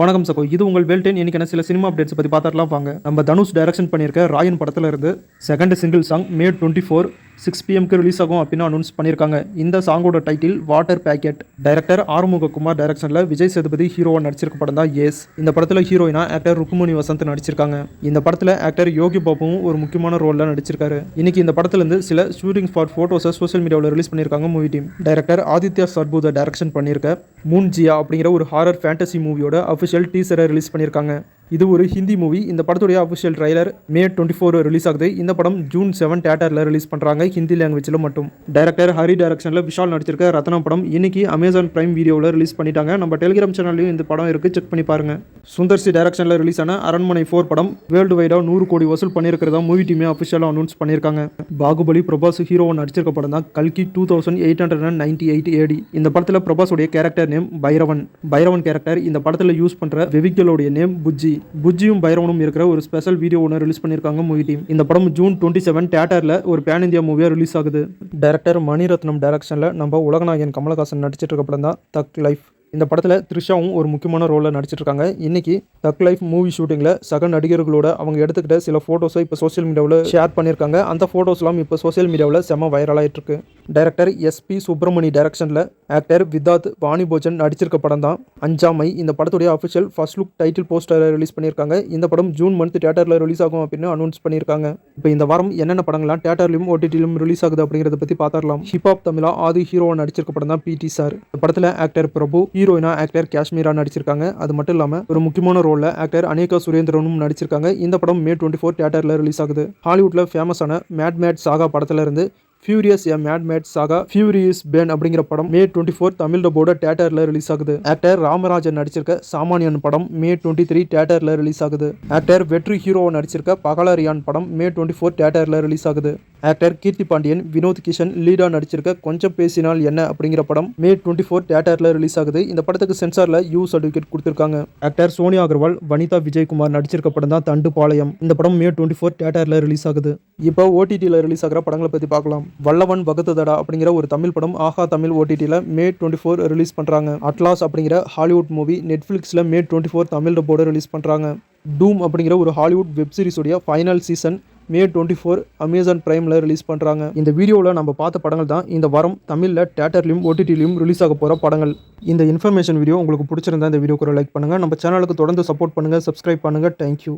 வணக்கம் சகோ, இது உங்கள் வேல்டென். இன்னைக்கான சில சினிமா அப்டேட்ஸ் பற்றி பார்த்துடலாம் வாங்க. நம்ம தனுஷ் டைரக்ஷன் பண்ணியிருக்க ராயன் படத்தில் இருந்து second single song May 24 6 PM release ஆகும் அப்படின்னு அனௌன்ஸ் பண்ணியிருக்காங்க. இந்த சாங்கோட title water packet. Director Arumugakumar டைரக்ஷனில் விஜய் சேதுபதி ஹீரோவாக நடிச்சிருக்க படம் தான் ஏஸ். இந்த படத்தில் ஹீரோயினா ஆக்டர் ருக்குமணி வசந்த் நடிச்சிருக்காங்க. இந்த படத்தில் ஆக்டர் யோகி பாபுவும் ஒரு முக்கியமான ரோலில் நடிச்சிருக்காரு. இன்னைக்கு இந்த படத்துலேருந்து சில ஷூட்டிங் ஸ்பாட் ஃபோட்டோஸை சோஷியல் மீடியாவில் ரிலீஸ் பண்ணியிருக்காங்க movie team. Director Aditya Sarpotdar direction பண்ணியிருக்க மூன் ஜியா அப்படிங்கிற ஒரு ஹாரர் ஃபேண்டசி மூவியோட அஃபிஷியல் டீசரை ரிலீஸ் பண்ணியிருக்காங்க. இது ஒரு ஹிந்தி மூவி. இந்த படத்துடைய அஃபிஷியல் ட்ரைலர் மே 24 ரிலீஸ் ஆகுது. இந்த படம் ஜூன் 7 தியேட்டரில் ரிலீஸ் பண்ணுறாங்க, ஹிந்தி லாங்குவேஜில் மட்டும். டைரக்டர் ஹரி டைரக்ஷனில் விஷால் நடிச்சிருக்க ரத்னா படம் இன்னைக்கு அமேசான் பிரைம் வீடியோவில் ரிலீஸ் பண்ணிட்டாங்க. நம்ம டெலிகிராம் சேனல்லையும் இந்த படம் இருக்குது, செக் பண்ணி பாருங்க. சுந்தர்சி டைரக்ஷனில் ரிலீஸ் ஆன அரண்மனை 4 படம் வேர்ல்டு வைடாக 100 கோடி வசூல் பண்ணியிருக்கிறதா மூவி டீமே அஃபிஷியலாக அனௌன்ஸ் பண்ணியிருக்காங்க. பாகுபலி பிரபாஸ் ஹீரோவை நடிச்சிருக்க படம் தான் கல்கி 2898 AD. இந்த படத்தில் பிரபாஸோடைய கேரக்டர் நேம் பைரவன் கேரக்டர். இந்த படத்தில் யூஸ் பண்ணுற வெஹிக்கிளோடைய நேம் புஜ்ஜியும் பைரவனும் இருக்கிற ஒரு ஸ்பெஷல் வீடியோ ஒன்று ரிலீஸ் பண்ணியிருக்காங்க மூவி டீம். இந்த படம் ஜூன் 27 தியேட்டரில் ஒரு பேன் இந்தியா மூவியாக ரிலீஸ் ஆகுது. டைரக்டர் மணிரத்னம் டைரக்ஷனில் நம்ம உலகநாயகன் கமலஹாசன் நடிச்சிட்டு இருக்க படம் தான் தக் லைஃப். இந்த படத்தில் த்ரிஷாவும் ஒரு முக்கியமான ரோலில் நடிச்சிட்டு இருக்காங்க. இன்னைக்கு தக் லைஃப் மூவி ஷூட்டிங்கில் சக நடிகர்களோட அவங்க எடுத்துக்கிட்ட சில ஃபோட்டோஸை இப்போ சோஷியல் மீடியாவில் ஷேர் பண்ணியிருக்காங்க. அந்த ஃபோட்டோஸ்லாம் இப்போ சோஷியல் மீடியாவில் செம்ம வைரலாகிட்டு இருக்கு. டைரக்டர் SP சுப்ரமணி டைரக்ஷனில் ஆக்டர் விதாத் வாணிபோஜன் நடிச்சிருக்க படம் தான் அஞ்சாமை. இந்த படத்துடைய அஃபிஷியல் ஃபர்ஸ்ட் லுக் டைட்டில் போஸ்டரை ரிலீஸ் பண்ணியிருக்காங்க. இந்த படம் ஜூன் மந்த் தியேட்டரில் ரிலீஸ் ஆகும் அப்படின்னு அனௌன்ஸ் பண்ணியிருக்காங்க. இப்போ இந்த வாரம் என்னென்ன படங்கள்லாம் தியேட்டர்லையும் OTTலையும் ரிலீஸ் ஆகுது அப்படிங்கிறத பற்றி பார்த்துடலாம். ஹிப்ஹாப் தமிழா ஆதி ஹீரோவாக நடிச்சிருக்க படம் தான் PT சார். இந்த படத்தில் ஆக்டர் பிரபு, ஹீரோயினா ஆக்டர் காஷ்மீரா நடிச்சிருக்காங்க. அது மட்டும் இல்லாமல் ஒரு முக்கியமான ரோலில் ஆக்டர் அனேகா சுரேந்திரனும் நடிச்சிருக்காங்க. இந்த படம் மே 24 தியேட்டரில் ரிலீஸ் ஆகுது. ஹாலிவுட்டில் ஃபேமஸான மேட் சாகா படத்துல இருந்து ஃபியூரியஸ் எ மேட் சாகா ஃபியூரியஸ் பேன் அப்படிங்கிற படம் மே 24 தமிழ் டப்போட தியேட்டரில் ரிலீஸ் ஆகுது. ஆக்டர் ராமராஜன் நடிச்சிருக்க சாமானியன் படம் மே 23 தியேட்டரில் ரிலீஸ் ஆகுது. ஆக்டர் வெற்றி ஹீரோவை நடிச்சிருக்க பகலரியான் படம் மே 24 தியேட்டரில் ரிலீஸ் ஆகுது. ஆக்டர் கீர்த்தி பாண்டியன், வினோத் கிஷன் லீடா நடிச்சிருக்க கொஞ்சம் பேசினால் என்ன அப்படிங்கிற படம் மே 24 தியேட்டரில் ரிலீஸ் ஆகுது. இந்த படத்துக்கு சென்சாரில் யூ சர்டிஃபிகேட் கொடுத்துருக்காங்க. ஆக்டர் சோனியா அகர்வால், வனிதா விஜயகுமார் நடிச்சிருக்க படம் தான் தண்டுபாளையம். இந்த படம் மே 24 தியேட்டரில் ரிலீஸ் ஆகுது. இப்போ OTTயில் ரிலீஸ் ஆகிற படங்களை பற்றி பார்க்கலாம். வல்லவன் வகுத்ததடா அப்படிங்கிற ஒரு தமிழ் படம் ஆஹா தமிழ் OTTயில் மே 24 ரிலீஸ் பண்ணுறாங்க. அட்லாஸ் அப்படிங்கிற ஹாலிவுட் மூவி நெட்ஃப்ளிக்ஸில் மே 24 தமிழ் டப்போட ரிலீஸ் பண்ணுறாங்க. டூம் அப்படிங்கிற ஒரு ஹாலிவுட் வெப் சீரிஸுடைய ஃபைனல் சீசன் மே 24 அமேசான் பிரைமில் ரிலீஸ் பண்ணுறாங்க. இந்த வீடியோவில் நம்ம பார்த்த படங்கள் தான் இந்த வாரம் தமிழில் தியேட்டர்லையும் OTTலையும் ரிலீஸ் ஆக போகிற படங்கள். இந்த இன்ஃபர்மேஷன் வீடியோ உங்களுக்கு பிடிச்சிருந்தா இந்த வீடியோக்கு ஒரு லைக் பண்ணுங்கள். நம்ம சேனலுக்கு தொடர்ந்து சப்போர்ட் பண்ணுங்கள், சப்ஸ்கிரைப் பண்ணுங்கள். தேங்க்யூ.